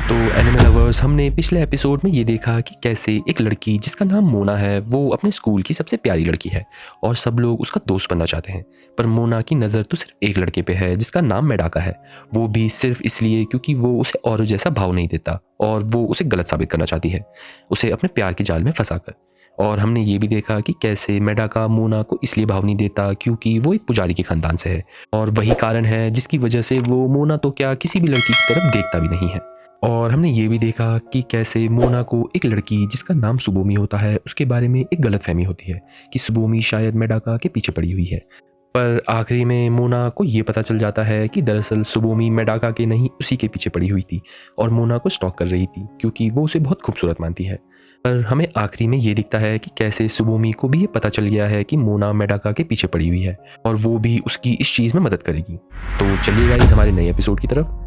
तो anime lovers, हमने पिछले एपिसोड में ये देखा कि कैसे एक लड़की जिसका नाम मोना है वो अपने स्कूल की सबसे प्यारी लड़की है और सब लोग उसका दोस्त बनना चाहते हैं। पर मोना की नज़र तो सिर्फ एक लड़के पे है जिसका नाम मेडाका है, वो भी सिर्फ इसलिए क्योंकि वो उसे औरों जैसा भाव नहीं देता और वो उसे गलत साबित करना चाहती है, उसे अपने प्यार के जाल में फंसाकर। और हमने ये भी देखा कि कैसे मेडाका मोना को इसलिए भाव नहीं देता क्योंकि वो एक पुजारी के खानदान से है और वही कारण है जिसकी वजह से वो मोना तो क्या किसी भी लड़की की तरफ देखता भी नहीं है। और हमने ये भी देखा कि कैसे मोना को एक लड़की जिसका नाम सुबोमी होता है उसके बारे में एक गलतफहमी होती है कि सुबोमी शायद मेडाका के पीछे पड़ी हुई है। पर आखिरी में मोना को ये पता चल जाता है कि दरअसल सुबोमी मेडाका के नहीं उसी के पीछे पड़ी हुई थी और मोना को स्टॉक कर रही थी क्योंकि वो उसे बहुत खूबसूरत मानती है। पर हमें आखिरी में ये दिखता है कि कैसे सुबोमी को भी ये पता चल गया है कि मोना मेडाका के पीछे पड़ी हुई है और वो भी उसकी इस चीज़ में मदद करेगी। तो चलिए गाइस हमारे नए एपिसोड की तरफ।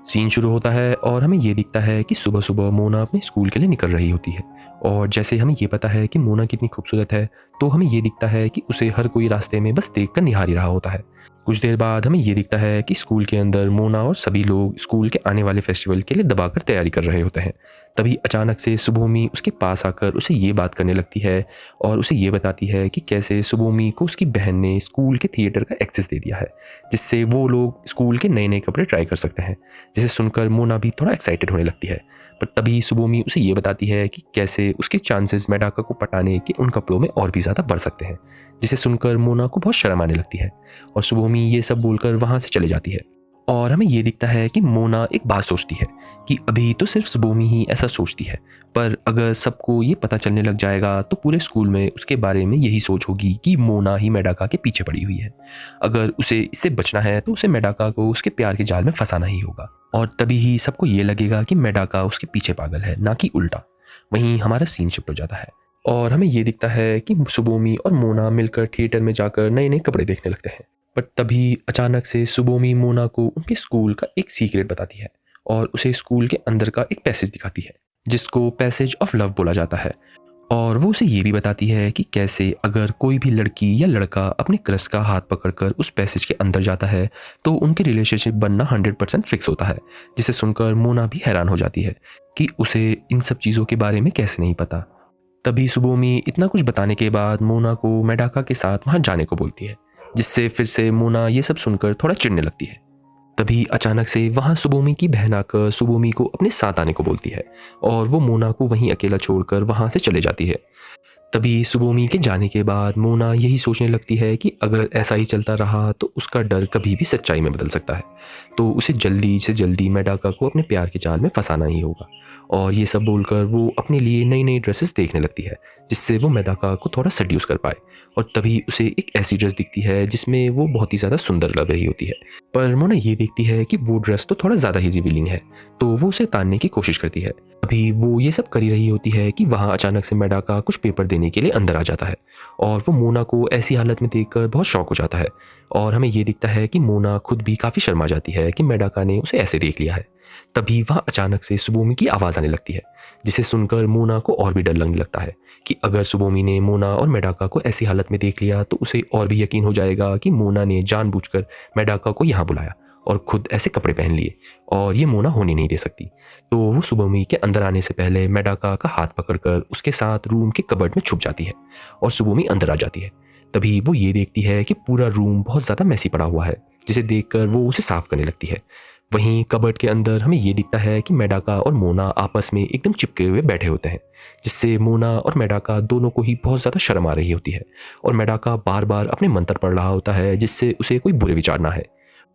सीन शुरू होता है और हमें ये दिखता है कि सुबह सुबह मोना अपने स्कूल के लिए निकल रही होती है और जैसे हमें ये पता है कि मोना कितनी खूबसूरत है तो हमें ये दिखता है कि उसे हर कोई रास्ते में बस देखकर निहार ही रहा होता है। कुछ देर बाद हमें ये दिखता है कि स्कूल के अंदर मोना और सभी लोग स्कूल के आने वाले फेस्टिवल के लिए दबाकर तैयारी कर रहे होते हैं। तभी अचानक से सुबोमी उसके पास आकर उसे ये बात करने लगती है और उसे ये बताती है कि कैसे सुबोमी को उसकी बहन ने स्कूल के थिएटर का एक्सेस दे दिया है जिससे वो लोग स्कूल के नए नए कपड़े ट्राई कर सकते हैं। जिसे सुनकर मोना भी थोड़ा एक्साइटेड होने लगती है। पर तभी सुबोमी उसे ये बताती है कि कैसे उसके चांसेस मेडाका को पटाने के उन कपड़ों में और भी ज़्यादा बढ़ सकते हैं। जिसे सुनकर मोना को बहुत शर्म आने लगती है और सुबोमी ये सब बोलकर वहाँ से चले जाती है। और हमें ये दिखता है कि मोना एक बात सोचती है कि अभी तो सिर्फ सुबोमी ही ऐसा सोचती है, पर अगर सबको ये पता चलने लग जाएगा तो पूरे स्कूल में उसके बारे में यही सोच होगी कि मोना ही मेडाका के पीछे पड़ी हुई है। अगर उसे इससे बचना है तो उसे मेडाका को उसके प्यार के जाल में फंसाना ही होगा और तभी ही सबको ये लगेगा कि मेडाका उसके पीछे पागल है, ना कि उल्टा। वहीं हमारा सीन शिफ्ट हो जाता है और हमें ये दिखता है कि सुबोमी और मोना मिलकर थिएटर में जाकर नए नए कपड़े देखने लगते हैं। पर तभी अचानक से सुबोमी मोना को उनके स्कूल का एक सीक्रेट बताती है और उसे स्कूल के अंदर का एक पैसेज दिखाती है जिसको पैसेज ऑफ लव बोला जाता है। और वो उसे ये भी बताती है कि कैसे अगर कोई भी लड़की या लड़का अपने क्रश का हाथ पकड़कर उस पैसेज के अंदर जाता है तो उनकी रिलेशनशिप बनना 100% फिक्स होता है। जिसे सुनकर मोना भी हैरान हो जाती है कि उसे इन सब चीज़ों के बारे में कैसे नहीं पता। तभी सुबोमी इतना कुछ बताने के बाद मोना को मेडाका के साथ वहाँ जाने को बोलती है, जिससे फिर से मोना ये सब सुनकर थोड़ा चिढ़ने लगती है। तभी अचानक से वहाँ सुबोमी की बहन आकर सुबोमी को अपने साथ आने को बोलती है और वो मोना को वहीं अकेला छोड़कर वहाँ से चले जाती है। तभी सुबोमी के जाने के बाद मोना यही सोचने लगती है कि अगर ऐसा ही चलता रहा तो उसका डर कभी भी सच्चाई में बदल सकता है, तो उसे जल्दी से जल्दी मेडाका को अपने प्यार के जाल में फंसाना ही होगा। और ये सब बोलकर वो अपने लिए नई नई ड्रेसेस देखने लगती है जिससे वो मेडाका को थोड़ा सेड्यूस कर पाए। और तभी उसे एक ऐसी ड्रेस दिखती है जिसमें वो बहुत ही ज़्यादा सुंदर लग रही होती है। पर मोना ये देखती है कि वो ड्रेस तो थोड़ा ज़्यादा ही रिवीलिंग है, तो वो उसे तानने की कोशिश करती है। अभी वो ये सब कर ही रही होती है कि वहाँ अचानक से मेडाका कुछ पेपर देने के लिए अंदर आ जाता है और वो मोना को ऐसी हालत में देखकर बहुत शॉक हो जाता है। और हमें ये दिखता है कि मोना खुद भी काफ़ी शर्मा जाती है कि मेडाका ने उसे ऐसे देख लिया है। तभी वहाँ अचानक से सुबोमी की आवाज़ आने लगती है जिसे सुनकर मोना को और भी डर लगने लगता है कि अगर सुबोमी ने मोना और मेडाका को ऐसी हालत में देख लिया तो उसे और भी यकीन हो जाएगा कि मोना ने जानबूझकर मेडाका को यहाँ बुलाया और खुद ऐसे कपड़े पहन लिए और ये मोना होने नहीं दे सकती। तो वो सुबोमी के अंदर आने से पहले मेडाका का हाथ पकड़कर उसके साथ रूम के कबर्ड में छुप जाती है और सुबोमी अंदर आ जाती है। तभी वो ये देखती है कि पूरा रूम बहुत ज़्यादा मैसी पड़ा हुआ है जिसे देखकर वो उसे साफ करने लगती है। वहीं कबर्ड के अंदर हमें ये दिखता है कि मेडाका और मोना आपस में एकदम चिपके हुए बैठे होते हैं जिससे मोना और मेडाका दोनों को ही बहुत ज़्यादा शर्म आ रही होती है और मेडाका बार बार अपने मंत्र पढ़ रहा होता है जिससे उसे कोई बुरे विचार ना है।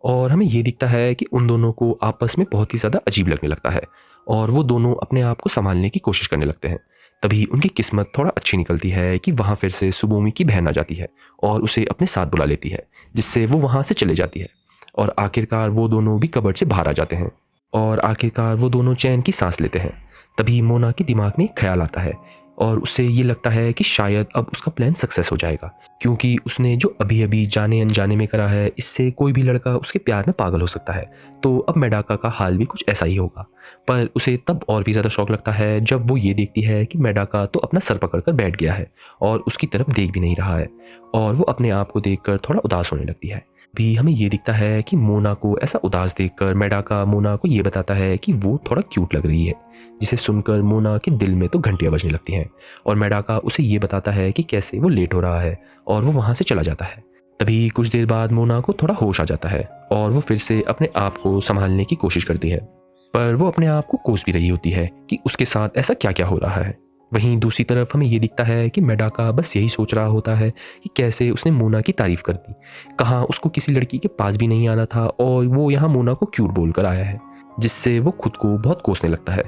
और हमें ये दिखता है कि उन दोनों को आपस में बहुत ही ज़्यादा अजीब लगने लगता है और वो दोनों अपने आप को संभालने की कोशिश करने लगते हैं। तभी उनकी किस्मत थोड़ा अच्छी निकलती है कि वहाँ फिर से सुबोमी की बहन आ जाती है और उसे अपने साथ बुला लेती है जिससे वो वहाँ से चले जाती है और आखिरकार वो दोनों भी कबर्ड से बाहर आ जाते हैं और आखिरकार वो दोनों चैन की सांस लेते हैं। तभी मोना के दिमाग में एक ख्याल आता है और उसे ये लगता है कि शायद अब उसका प्लान सक्सेस हो जाएगा क्योंकि उसने जो अभी अभी जाने अनजाने में करा है इससे कोई भी लड़का उसके प्यार में पागल हो सकता है, तो अब मेडाका का हाल भी कुछ ऐसा ही होगा। पर उसे तब और भी ज़्यादा शौक लगता है जब वो ये देखती है कि मेडाका तो अपना सर पकड़कर बैठ गया है और उसकी तरफ देख भी नहीं रहा है और वो अपने आप को देखकर थोड़ा उदास होने लगती है। भी हमें ये दिखता है कि मोना को ऐसा उदास देखकर मेडाका मोना को ये बताता है कि वो थोड़ा क्यूट लग रही है, जिसे सुनकर मोना के दिल में तो घंटियां बजने लगती हैं और मेडाका उसे ये बताता है कि कैसे वो लेट हो रहा है और वो वहाँ से चला जाता है। तभी कुछ देर बाद मोना को थोड़ा होश आ जाता है और वो फिर से अपने आप को संभालने की कोशिश करती है, पर वो अपने आप को कोस भी रही होती है कि उसके साथ ऐसा क्या क्या हो रहा है। वहीं दूसरी तरफ हमें ये दिखता है कि मेडाका बस यही सोच रहा होता है कि कैसे उसने मोना की तारीफ कर दी, कहाँ उसको किसी लड़की के पास भी नहीं आना था और वो यहाँ मोना को क्यूट बोल कर आया है, जिससे वो खुद को बहुत कोसने लगता है।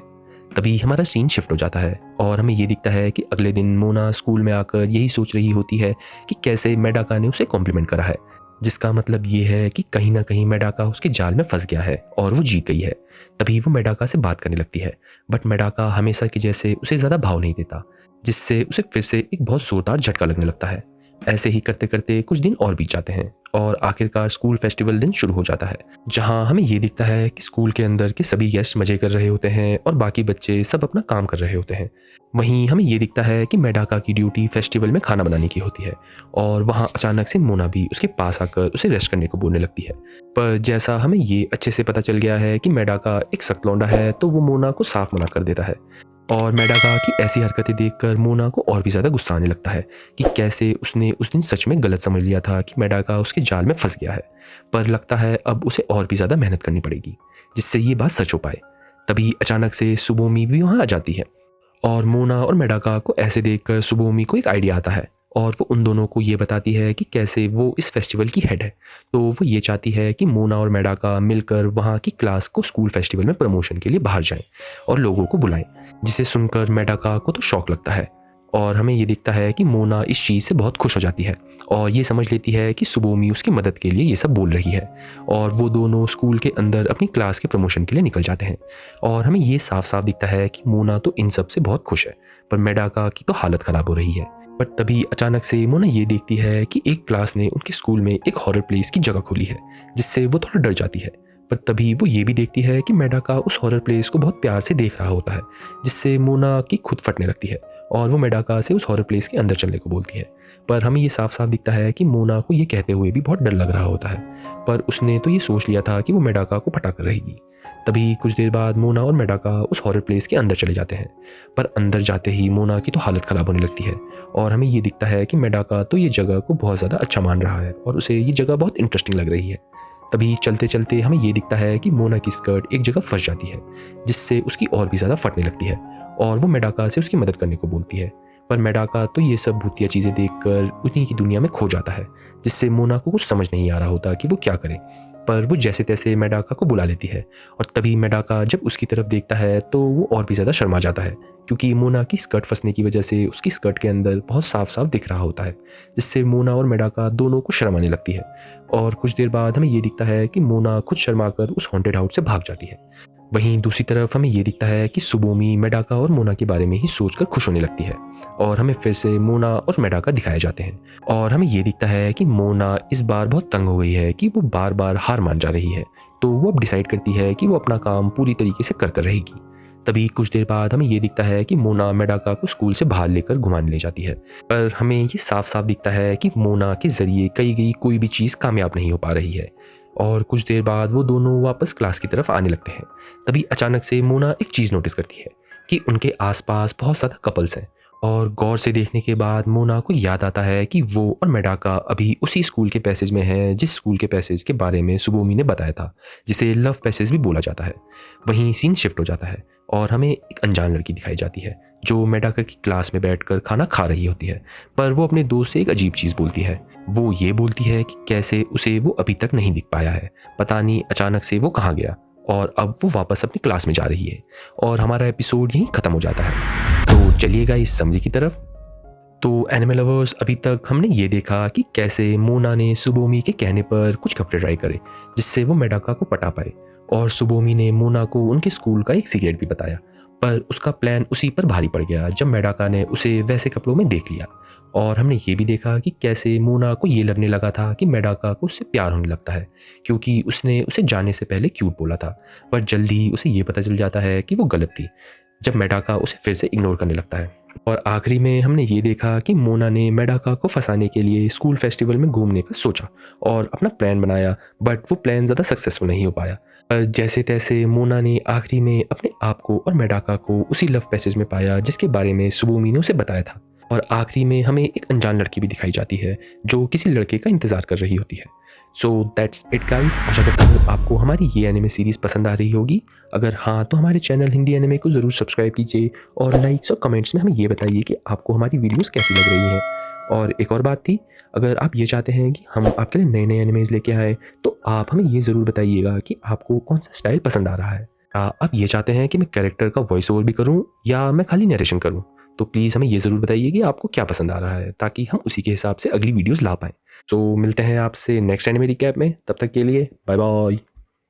तभी हमारा सीन शिफ्ट हो जाता है और हमें ये दिखता है कि अगले दिन मोना स्कूल में आकर यही सोच रही होती है कि कैसे मेडाका ने उसे कॉम्प्लीमेंट करा है, जिसका मतलब ये है कि कहीं ना कहीं मेडाका उसके जाल में फंस गया है और वो जीत गई है। तभी वो मेडाका से बात करने लगती है, बट मेडाका हमेशा की जैसे उसे ज़्यादा भाव नहीं देता, जिससे उसे फिर से एक बहुत ज़ोरदार झटका लगने लगता है। ऐसे ही करते करते कुछ दिन और बीत जाते हैं और आखिरकार स्कूल फेस्टिवल दिन शुरू हो जाता है, जहां हमें ये दिखता है कि स्कूल के अंदर के सभी गेस्ट मजे कर रहे होते हैं और बाकी बच्चे सब अपना काम कर रहे होते हैं। वहीं हमें ये दिखता है कि मेडाका की ड्यूटी फेस्टिवल में खाना बनाने की होती है और वहां अचानक से मोना भी उसके पास आकर उसे रेस्ट करने को बोलने लगती है। पर जैसा हमें ये अच्छे से पता चल गया है कि मेडाका एक सख्त लौंडा है, तो वो मोना को साफ मना कर देता है और मेडाका की ऐसी हरकतें देखकर मोना को और भी ज़्यादा गुस्सा आने लगता है कि कैसे उसने उस दिन सच में गलत समझ लिया था कि मेडाका उसके जाल में फंस गया है, पर लगता है अब उसे और भी ज़्यादा मेहनत करनी पड़ेगी जिससे ये बात सच हो पाए। तभी अचानक से सुबोमी भी वहाँ आ जाती है और मोना और मेडाका को ऐसे देखकर सुबोमी को एक आइडिया आता है और वो उन दोनों को ये बताती है कि कैसे वो इस फेस्टिवल की हेड है, तो वो ये चाहती है कि मोना और मेडाका मिलकर वहाँ की क्लास को स्कूल फेस्टिवल में प्रमोशन के लिए बाहर जाएं और लोगों को बुलाएं, जिसे सुनकर मेडाका को तो शौक लगता है और हमें ये दिखता है कि मोना इस चीज़ से बहुत खुश हो जाती है और ये समझ लेती है कि सुबोमी उसकी मदद के लिए ये सब बोल रही है और वो दोनों स्कूल के अंदर अपनी क्लास के प्रमोशन के लिए निकल जाते हैं। और हमें ये साफ साफ दिखता है कि मोना तो इन सब से बहुत खुश है, पर मेडाका की तो हालत ख़राब हो रही है। पर तभी अचानक से मोना ये देखती है कि एक क्लास ने उनके स्कूल में एक हॉरर प्लेस की जगह खोली है, जिससे वो थोड़ा डर जाती है। पर तभी वो ये भी देखती है कि मेडाका उस हॉरर प्लेस को बहुत प्यार से देख रहा होता है, जिससे मोना की खुद फटने लगती है और वो मेडाका से उस हॉरर प्लेस के अंदर चलने को बोलती है। पर हमें ये साफ साफ दिखता है कि मोना को ये कहते हुए भी बहुत डर लग रहा होता है, पर उसने तो ये सोच लिया था कि वो मेडाका को पटा कर रहेगी। तभी कुछ देर बाद मोना और मेडाका उस हॉरर प्लेस के अंदर चले जाते हैं, पर अंदर जाते ही मोना की तो हालत ख़राब होने लगती है और हमें ये दिखता है कि मेडाका तो ये जगह को बहुत ज़्यादा अच्छा मान रहा है और उसे ये जगह बहुत इंटरेस्टिंग लग रही है। तभी चलते चलते हमें ये दिखता है कि मोना की स्कर्ट एक जगह फंस जाती है, जिससे उसकी और भी ज़्यादा फटने लगती है और वो मेडाका से उसकी मदद करने को बोलती है। पर मेडाका तो ये सब भूतिया चीज़ें देखकर उन्हीं की दुनिया में खो जाता है, जिससे मोना को कुछ समझ नहीं आ रहा होता कि वो क्या करे। पर वो जैसे तैसे मेडाका को बुला लेती है और तभी मेडाका जब उसकी तरफ देखता है तो वो और भी ज़्यादा शर्मा जाता है, क्योंकि मोना की स्कर्ट फंसने की वजह से उसकी स्कर्ट के अंदर बहुत साफ साफ दिख रहा होता है, जिससे मोना और मेडाका दोनों को शर्म आने लगती है। और कुछ देर बाद हमें ये दिखता है कि मोना खुद शर्मा कर उस हॉन्टेड हाउस से भाग जाती है। वहीं दूसरी तरफ हमें ये दिखता है कि सुबोमी मेडाका और मोना के बारे में ही सोचकर खुश होने लगती है और हमें फिर से मोना और मेडाका दिखाए जाते हैं और हमें ये दिखता है कि मोना इस बार बहुत तंग हो गई है कि वो बार बार हार मान जा रही है, तो वो अब डिसाइड करती है कि वो अपना काम पूरी तरीके से कर रहेगी। तभी कुछ देर बाद हमें ये दिखता है कि मोना मेडाका को स्कूल से बाहर लेकर घुमाने ले जाती है, पर हमें ये साफ साफ दिखता है कि मोना के जरिए कही गई कोई भी चीज़ कामयाब नहीं हो पा रही है। और कुछ देर बाद वो दोनों वापस क्लास की तरफ आने लगते हैं। तभी अचानक से मोना एक चीज़ नोटिस करती है कि उनके आसपास बहुत ज़्यादा कपल्स हैं और गौर से देखने के बाद मोना को याद आता है कि वो और मेडाका अभी उसी स्कूल के पैसेज में हैं जिस स्कूल के पैसेज के बारे में सुबोमी ने बताया था, जिसे लव पैसेज भी बोला जाता है। वहीं सीन शिफ्ट हो जाता है और हमें एक अनजान लड़की दिखाई जाती है जो मेडाका की क्लास में बैठकर खाना खा रही होती है, पर वो अपने दोस्त से एक अजीब चीज़ बोलती है। वो ये बोलती है कि कैसे उसे वो अभी तक नहीं दिख पाया है, पता नहीं अचानक से वो कहाँ गया और अब वो वापस अपनी क्लास में जा रही है और हमारा एपिसोड यहीं ख़त्म हो जाता है। तो चलिएगा इस समरी की तरफ। तो एनिमे लवर्स, अभी तक हमने ये देखा कि कैसे मोना ने सुबोमी के कहने पर कुछ कपड़े ट्राई करे जिससे वो मेडाका को पटा पाए, और सुबोमी ने मोना को उनके स्कूल का एक सीक्रेट भी बताया, पर उसका प्लान उसी पर भारी पड़ गया जब मेडाका ने उसे वैसे कपड़ों में देख लिया। और हमने ये भी देखा कि कैसे मोना को ये लगने लगा था कि मेडाका को उससे प्यार होने लगता है, क्योंकि उसने उसे जाने से पहले क्यूट बोला था, पर जल्दी ही उसे ये पता चल जाता है कि वो गलत थी जब मेडाका उसे फिर से इग्नोर करने लगता है। और आखिरी में हमने ये देखा कि मोना ने मेडाका को फंसाने के लिए स्कूल फेस्टिवल में घूमने का सोचा और अपना प्लान बनाया, बट वो प्लान ज़्यादा सक्सेसफुल नहीं हो पाया। पर जैसे तैसे मोना ने आखिरी में अपने आप को और मेडाका को उसी लव पैसेज में पाया जिसके बारे में सुबोमी ने उसे बताया था। और आखिरी में हमें एक अनजान लड़की भी दिखाई जाती है जो किसी लड़के का इंतज़ार कर रही होती है। सो दैट्स इट गाइस, आशा करता हूँ आपको हमारी ये एनिमे सीरीज़ पसंद आ रही होगी। अगर हाँ तो हमारे चैनल हिंदी एनिमे को ज़रूर सब्सक्राइब कीजिए और लाइक्स और कमेंट्स में हमें ये बताइए कि आपको हमारी वीडियोस कैसी लग रही हैं। और एक और बात थी, अगर आप ये चाहते हैं कि हम आपके लिए नए नए एनिमेज़ लेके आएँ तो आप हमें ये ज़रूर बताइएगा कि आपको कौन सा स्टाइल पसंद आ रहा है। आप ये चाहते हैं कि मैं कैरेक्टर का वॉइस ओवर भी करूँ या मैं खाली नरेशन करूँ, तो प्लीज़ हमें ये ज़रूर बताइए कि आपको क्या पसंद आ रहा है ताकि हम उसी के हिसाब से अगली वीडियोस ला पाएँ। तो मिलते हैं आपसे नेक्स्ट एनिमे रिकैप में, तब तक के लिए बाय बाय।